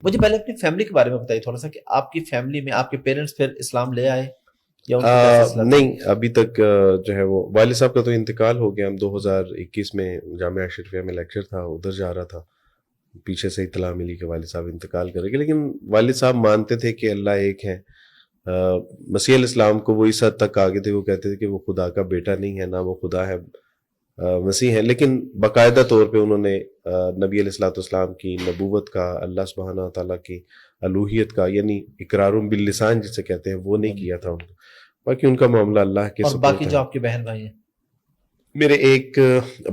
مجھے پہلے اپنی فیملی کے بارے میں بتائیے تھوڑا سا کہ آپ کی فیملی میں آپ کے پیرنٹس پھر اسلام لے آئے یا ان کا کیا سلسلہ تھا؟ نہیں، ابھی تک جو ہے وہ والد صاحب کا تو انتقال ہو گیا. ہم 2021 میں جامعہ اشرفیہ میں لیکچر تھا، ادھر جا رہا تھا، پیچھے سے اطلاع ملی کہ والد صاحب انتقال کریں گے. لیکن والد صاحب مانتے تھے کہ اللہ ایک ہے. مسیح علیہ السلام کو وہ اس حد تک آگے تھے، وہ کہتے تھے کہ وہ خدا کا بیٹا نہیں ہے، نہ وہ خدا ہے، مسیح ہے. لیکن باقاعدہ طور پہ انہوں نے نبی علیہ الصلوۃ والسلام کی نبوت کا، اللہ سبحانہ تعالیٰ کی الوہیت کا، یعنی اقرار باللسان جسے کہتے ہیں، وہ نہیں کیا تھا. ان کو باقی ان کا معاملہ اللہ کے اور باقی سپرد ہے. جو آپ کے بہن بھائی ہیں؟ میرے ایک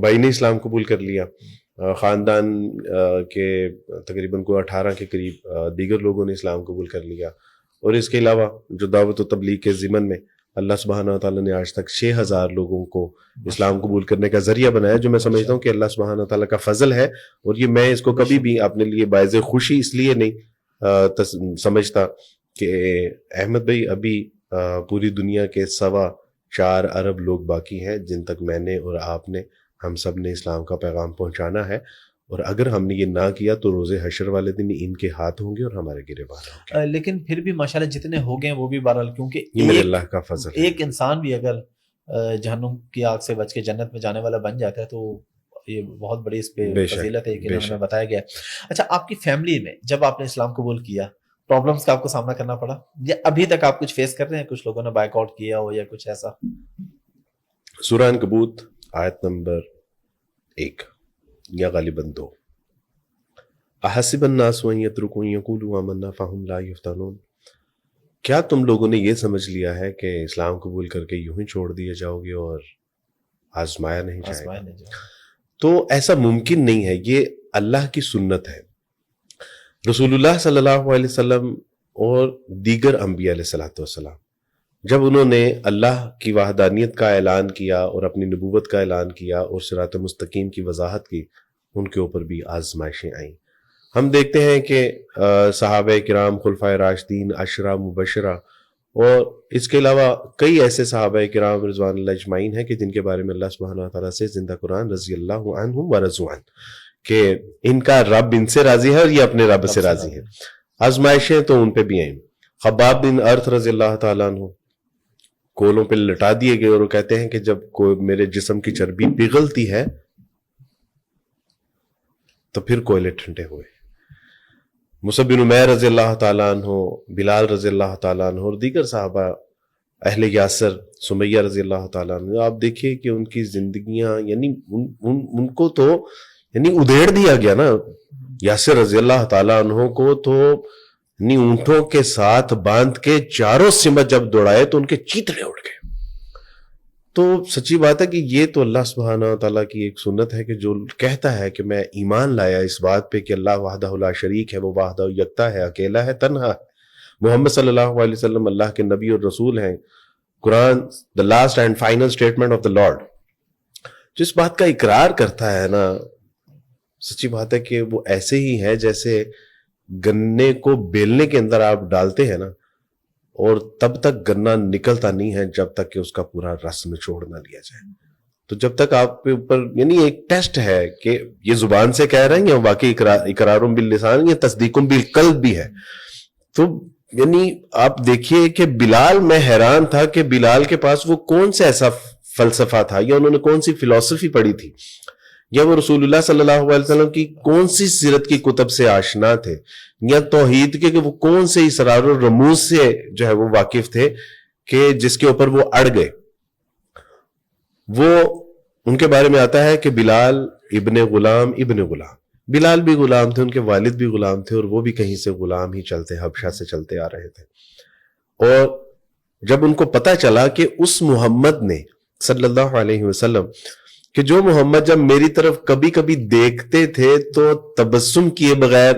بھائی نے اسلام قبول کر لیا. خاندان کے تقریباً کوئی 18 کے قریب دیگر لوگوں نے اسلام قبول کر لیا. اور اس کے علاوہ جو دعوت و تبلیغ کے ضمن میں اللہ سبحانہ و تعالیٰ نے آج تک 6000 لوگوں کو اسلام قبول کرنے کا ذریعہ بنایا، جو میں سمجھتا ہوں کہ اللہ سبحانہ و تعالیٰ کا فضل ہے. اور یہ میں اس کو کبھی بھی اپنے لیے باعث خوشی اس لیے نہیں سمجھتا کہ احمد بھائی ابھی پوری دنیا کے 4.25 ارب لوگ باقی ہیں جن تک میں نے اور آپ نے، ہم سب نے اسلام کا پیغام پہنچانا ہے. اور اگر ہم نے یہ نہ کیا تو روز حشر والے دن ان کے ہاتھ ہوں گے اور ہمارے گریبان ہوں گے. لیکن پھر بھی ماشاءاللہ جتنے ہو گئے ہیں وہ بھی بہرحال، کیونکہ یہ میرے اللہ کا فضل ہے. ایک انسان بھی اگر جہنم کی آگ سے بچ کے جنت میں جانے والا بن جاتا ہے تو یہ بہت بڑی اس پہ فضیلت ہے کہ ہمیں بتایا گیا. اچھا، آپ کی فیملی میں جب آپ نے اسلام قبول کیا، پرابلمز کا آپ کو سامنا کرنا پڑا یا ابھی تک آپ کچھ فیس کر رہے ہیں؟ کچھ لوگوں نے بائک آؤٹ کیا ہو یا کچھ ایسا؟ سورہ عنکبوت آیت نمبر 1 یا غالباً 2، احسب الناس ان یترکوا ان یقولوا آمنا فہم لا یفتنون. کیا تم لوگوں نے یہ سمجھ لیا ہے کہ اسلام قبول کر کے یوں ہی چھوڑ دیے جاؤ گے اور آزمایا نہیں جائے گا؟ تو ایسا ممکن نہیں ہے. یہ اللہ کی سنت ہے. رسول اللہ صلی اللہ علیہ وسلم اور دیگر انبیاء علیہ الصلوۃ والسلام جب انہوں نے اللہ کی وحدانیت کا اعلان کیا اور اپنی نبوت کا اعلان کیا اور صراط مستقیم کی وضاحت کی، ان کے اوپر بھی آزمائشیں آئیں. ہم دیکھتے ہیں کہ صحابہ کرام، خلفائے راشدین، عشرہ مبشرہ، اور اس کے علاوہ کئی ایسے صحابہ کرام رضوان اللہ اجمعین ہیں کہ جن کے بارے میں اللہ سبحانہ تعالیٰ سے زندہ قرآن رضی اللہ عنہم ورضوا عنہ کہ ان کا رب ان سے راضی ہے اور یہ اپنے رب سے راضی ہے. آزمائشیں تو ان پہ بھی آئیں. خباب بن ارت رضی اللہ تعالیٰ عنہ کولوں پہ لٹا دیے گئے اور وہ کہتے ہیں کہ جب کوئی میرے جسم کی چربی پگھلتی ہے تو پھر کوئلے ٹھنڈے ہوئے. مصعب بن عمیر رضی اللہ تعالیٰ عنہ، بلال رضی اللہ تعالیٰ عنہ اور دیگر صحابہ، اہل یاسر، سمیہ رضی اللہ تعالیٰ عنہ، آپ دیکھیے کہ ان کی زندگیاں، یعنی ان کو تو یعنی ادھیڑ دیا گیا نا. یاسر رضی اللہ تعالیٰ عنہ کو تو یعنی اونٹوں کے ساتھ باندھ کے چاروں سمت جب دوڑائے تو ان کے چیتڑے اڑ گئے. تو سچی بات ہے کہ یہ تو اللہ سبحانہ تعالیٰ کی ایک سنت ہے کہ جو کہتا ہے کہ میں ایمان لایا اس بات پہ کہ اللہ وحدہ لا شریک ہے، وہ وحدہ یکتا ہے، اکیلا ہے، تنہا ہے. محمد صلی اللہ علیہ وسلم اللہ کے نبی اور رسول ہیں. قرآن the last and final statement of the Lord. جس بات کا اقرار کرتا ہے نا، سچی بات ہے کہ وہ ایسے ہی ہے جیسے گنے کو بیلنے کے اندر آپ ڈالتے ہیں نا، اور تب تک گنا نکلتا نہیں ہے جب تک کہ اس کا پورا رس نچوڑ نہ لیا جائے. تو جب تک آپ کے اوپر یعنی ایک ٹیسٹ ہے کہ یہ زبان سے کہہ رہے ہیں یا واقعی اقرارم باللسان یا تصدیقم بالقلب بھی ہے. تو یعنی آپ دیکھیے کہ بلال، میں حیران تھا کہ بلال کے پاس وہ کون سے ایسا فلسفہ تھا یا انہوں نے کون سی فلسفی پڑھی تھی یا وہ رسول اللہ صلی اللہ علیہ وسلم کی کون سی سیرت کی کتب سے آشنا تھے یا توحید کے کہ وہ کون سے اسرار و رموز سے جو ہے وہ واقف تھے کہ جس کے اوپر وہ اڑ گئے. وہ ان کے بارے میں آتا ہے کہ بلال ابن غلام، بلال بھی غلام تھے، ان کے والد بھی غلام تھے اور وہ بھی کہیں سے غلام ہی چلتے، حبشہ سے چلتے آ رہے تھے. اور جب ان کو پتہ چلا کہ اس محمد نے صلی اللہ علیہ وسلم کہ جو محمد جب میری طرف کبھی کبھی دیکھتے تھے تو تبسم کیے بغیر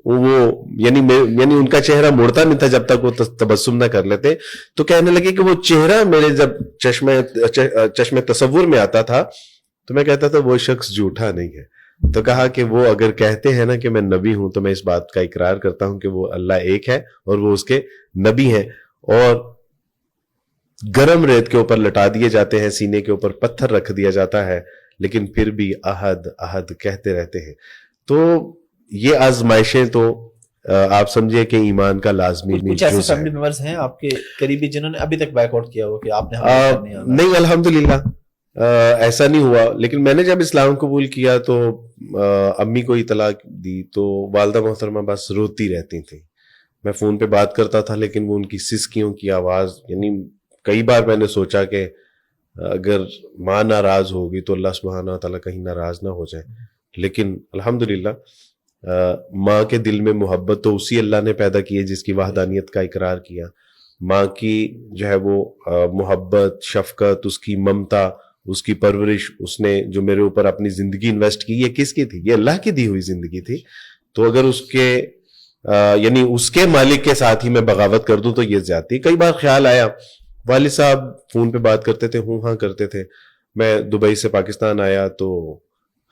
وہ یعنی ان کا چہرہ مڑتا نہیں تھا جب تک وہ تبسم نہ کر لیتے، تو کہنے لگے کہ وہ چہرہ میرے جب چشم تصور میں آتا تھا تو میں کہتا تھا وہ شخص جھوٹا نہیں ہے. تو کہا کہ وہ اگر کہتے ہیں نا کہ میں نبی ہوں تو میں اس بات کا اقرار کرتا ہوں کہ وہ اللہ ایک ہے اور وہ اس کے نبی ہیں. اور گرم ریت کے اوپر لٹا دیے جاتے ہیں، سینے کے اوپر پتھر رکھ دیا جاتا ہے، لیکن پھر بھی احد احد کہتے رہتے ہیں. تو یہ آزمائشیں تو آپ سمجھے کہ ایمان کا لازمی کچھ ایسے فیملی ممبرز ہیں آپ کے قریبی جنہوں نے ابھی تک بیک آؤٹ کیا ہو کہ آپ نے نہیں الحمدللہ ایسا نہیں ہوا. لیکن میں نے جب اسلام قبول کیا تو امی کو اطلاع دی تو والدہ محترمہ بس روتی رہتی تھیں. میں فون پہ بات کرتا تھا لیکن وہ ان کی سسکیوں کی آواز, یعنی کئی بار میں نے سوچا کہ اگر ماں ناراض ہوگی تو اللہ سبحانہ تعالیٰ کہیں ناراض نہ ہو جائے. لیکن الحمدللہ ماں کے دل میں محبت تو اسی اللہ نے پیدا کی ہے جس کی وحدانیت کا اقرار کیا. ماں کی جو ہے وہ محبت, شفقت, اس کی ممتا, اس کی پرورش, اس نے جو میرے اوپر اپنی زندگی انویسٹ کی, یہ کس کی تھی؟ یہ اللہ کی دی ہوئی زندگی تھی. تو اگر اس کے یعنی اس کے مالک کے ساتھ ہی میں بغاوت کر دوں تو یہ زیادتی. کئی بار خیال آیا, والد صاحب فون پہ بات کرتے تھے, ہاں کرتے تھے. میں دبئی سے پاکستان آیا تو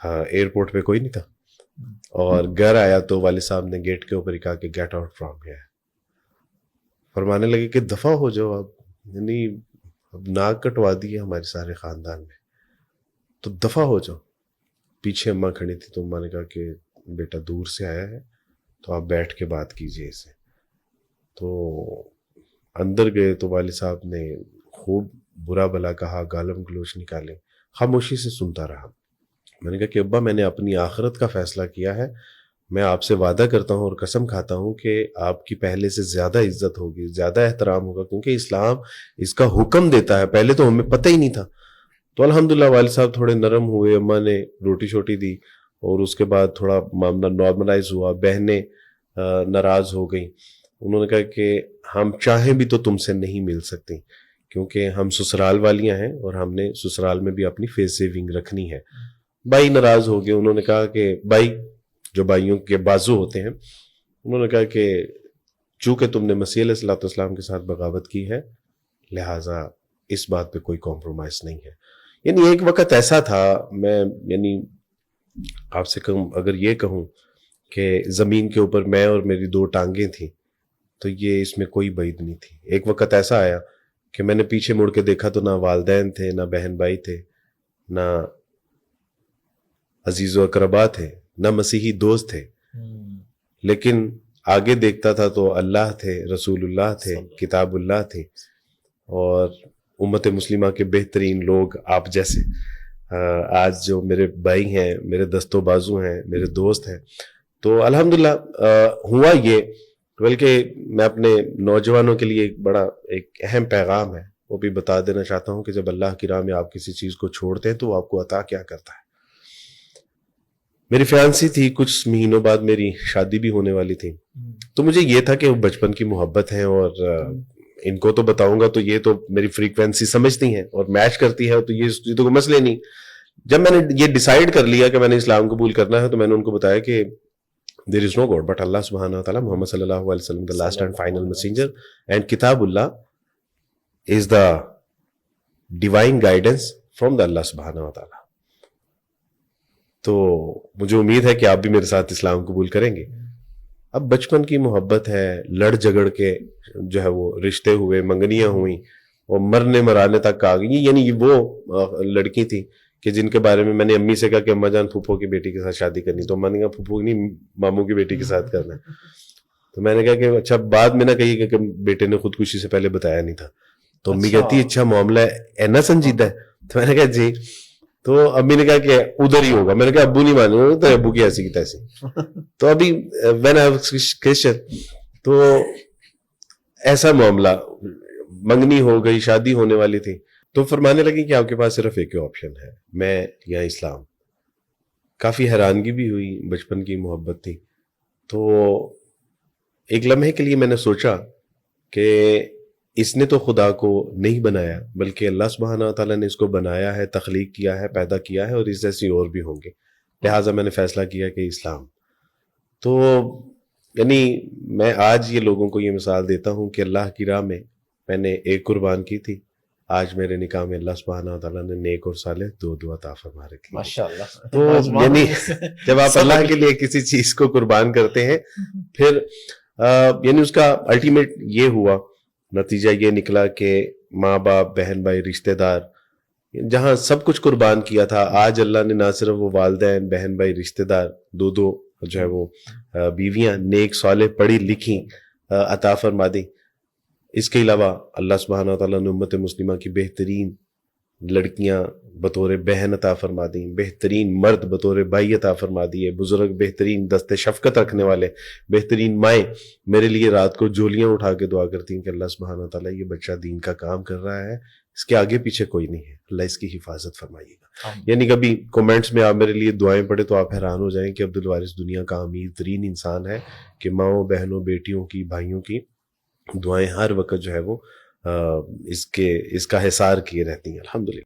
ہاں ایئرپورٹ پہ کوئی نہیں تھا, اور گھر آیا تو والد صاحب نے گیٹ کے اوپر ہی کہا کہ گیٹ آؤٹ فرام ہیئر. فرمانے لگے کہ دفع ہو جاؤ آپ, یعنی اب ناک کٹوا دی ہے ہمارے سارے خاندان میں, تو دفع ہو جاؤ. پیچھے اماں کھڑی تھی تو اماں نے کہا کہ بیٹا دور سے آیا ہے تو آپ بیٹھ کے بات کیجئے اسے. تو اندر گئے تو والد صاحب نے خوب برا بلا کہا, گالم گلوچ نکالے. خاموشی سے سنتا رہا. میں نے کہا کہ ابا میں نے اپنی آخرت کا فیصلہ کیا ہے, میں آپ سے وعدہ کرتا ہوں اور قسم کھاتا ہوں کہ آپ کی پہلے سے زیادہ عزت ہوگی, زیادہ احترام ہوگا, کیونکہ اسلام اس کا حکم دیتا ہے. پہلے تو ہمیں پتہ ہی نہیں تھا. تو الحمدللہ والد صاحب تھوڑے نرم ہوئے, اماں نے روٹی شوٹی دی اور اس کے بعد تھوڑا معاملہ نارملائز ہوا. بہنیں ناراض ہو گئیں. انہوں نے کہا کہ ہم چاہیں بھی تو تم سے نہیں مل سکتی کیونکہ ہم سسرال والیاں ہیں اور ہم نے سسرال میں بھی اپنی فیس سیونگ رکھنی ہے. بھائی ناراض ہو گئے. انہوں نے کہا کہ بھائی جو بھائیوں کے بازو ہوتے ہیں, انہوں نے کہا کہ چونکہ تم نے مسیح علیہ الصلوۃ والسلام کے ساتھ بغاوت کی ہے لہٰذا اس بات پہ کوئی کمپرومائز نہیں ہے. یعنی ایک وقت ایسا تھا, میں یعنی آپ سے کہوں, اگر یہ کہوں کہ زمین کے اوپر میں اور میری 2 ٹانگیں تھیں تو یہ اس میں کوئی بعید نہیں تھی. ایک وقت ایسا آیا کہ میں نے پیچھے مڑ کے دیکھا تو نہ والدین تھے, نہ بہن بھائی تھے, نہ عزیز و اقربا تھے, نہ مسیحی دوست تھے. لیکن آگے دیکھتا تھا تو اللہ تھے, رسول اللہ تھے, کتاب اللہ تھی, اور امت مسلمہ کے بہترین لوگ آپ جیسے آج جو میرے بھائی ہیں, میرے دست و بازو ہیں, میرے دوست ہیں. تو الحمدللہ ہوا یہ. بلکہ میں اپنے نوجوانوں کے لیے ایک اہم پیغام ہے وہ بھی بتا دینا چاہتا ہوں کہ جب اللہ کی راہ میں آپ کسی چیز کو چھوڑتے ہیں تو وہ آپ کو عطا کیا کرتا ہے. میری فیانسی تھی, کچھ مہینوں بعد میری شادی بھی ہونے والی تھی. تو مجھے یہ تھا کہ وہ بچپن کی محبت ہے اور ان کو تو بتاؤں گا تو یہ تو میری فریکوینسی سمجھتی ہیں اور میچ کرتی ہے, تو یہ تو کوئی مسئلے نہیں. جب میں نے یہ ڈیسائیڈ کر لیا کہ میں نے اسلام قبول کرنا ہے تو میں نے ان کو بتایا کہ there is no God but Allah subhanahu wa ta'ala, Muhammad sallallahu alaihi wasallam, the last and final messenger, and Kitabullah is the divine guidance from the Allah subhanahu wa ta'ala. تو مجھے امید ہے کہ آپ بھی میرے ساتھ اسلام قبول کریں گے. اب بچپن کی محبت ہے, لڑ جھگڑ کے جو ہے وہ رشتے ہوئے, منگنیاں ہوئیں اور مرنے مرانے تک آ گئی. یعنی وہ لڑکی تھی کہ جن کے بارے میں نے امی سے کہا کہ اماں جان پھوپھو کی بیٹی کے ساتھ شادی کرنی, تو اماں نے کہا پھوپھو نہیں, ماموں کی بیٹی کے ساتھ کرنا ہے. تو میں نے کہا کہ اچھا, بعد میں نہ کہیے کہ بیٹے نے خودکشی سے پہلے بتایا نہیں تھا. تو امی کہتی اچھا معاملہ اینا سنجیدہ ہے. تو میں نے کہا جی. تو امی نے کہا کہ ادھر ہی ہوگا. میں نے کہا ابو نہیں مانو تو ابو کی ایسی کی تیسی. تو ابھی وین آئی واز کرسچن تو ایسا معاملہ, منگنی ہو گئی, شادی ہونے والی تھی. تو فرمانے لگی کہ آپ کے پاس صرف ایک ہی آپشن ہے, میں یا اسلام. کافی حیرانگی بھی ہوئی, بچپن کی محبت تھی. تو ایک لمحے کے لیے میں نے سوچا کہ اس نے تو خدا کو نہیں بنایا بلکہ اللہ سبحانہ و تعالیٰ نے اس کو بنایا ہے, تخلیق کیا ہے, پیدا کیا ہے, اور اس جیسی اور بھی ہوں گے. لہٰذا میں نے فیصلہ کیا کہ اسلام. تو یعنی میں آج یہ لوگوں کو یہ مثال دیتا ہوں کہ اللہ کی راہ میں نے ایک قربان کی تھی, آج میرے نکاح میں اللہ سبحانہ و تعالیٰ نے نیک اور صالح 2 عطا فرما رکھی. ماشاءاللہ. تو یعنی جب آپ اللہ کے لیے کسی چیز کو قربان کرتے ہیں پھر یعنی اس کا الٹیمیٹ یہ ہوا, نتیجہ یہ نکلا کہ ماں باپ, بہن بھائی, رشتہ دار, جہاں سب کچھ قربان کیا تھا, آج اللہ نے نہ صرف وہ والدین, بہن بھائی, رشتہ دار 2 جو ہے وہ بیویاں نیک صالح پڑھی لکھی عطا فرما دیں. اس کے علاوہ اللہ سبحانہ وتعالیٰ نے امت مسلمہ کی بہترین لڑکیاں بطور بہن عطا فرما دیں, بہترین مرد بطور بھائی عطا فرما دیے, بزرگ بہترین دست شفقت رکھنے والے, بہترین مائیں میرے لیے رات کو جولیاں اٹھا کے دعا کرتی ہیں کہ اللہ سبحانہ وتعالیٰ یہ بچہ دین کا کام کر رہا ہے, اس کے آگے پیچھے کوئی نہیں ہے, اللہ اس کی حفاظت فرمائیے گا. یعنی کبھی کومنٹس میں آپ میرے لیے دعائیں پڑھے تو آپ حیران ہو جائیں کہ عبدالوارث دنیا کا امیر ترین انسان ہے کہ ماؤں بہنوں بیٹیوں کی بھائیوں کی دعائیں ہر وقت جو ہے وہ اس کا حصار کیے رہتی ہیں. الحمدللہ.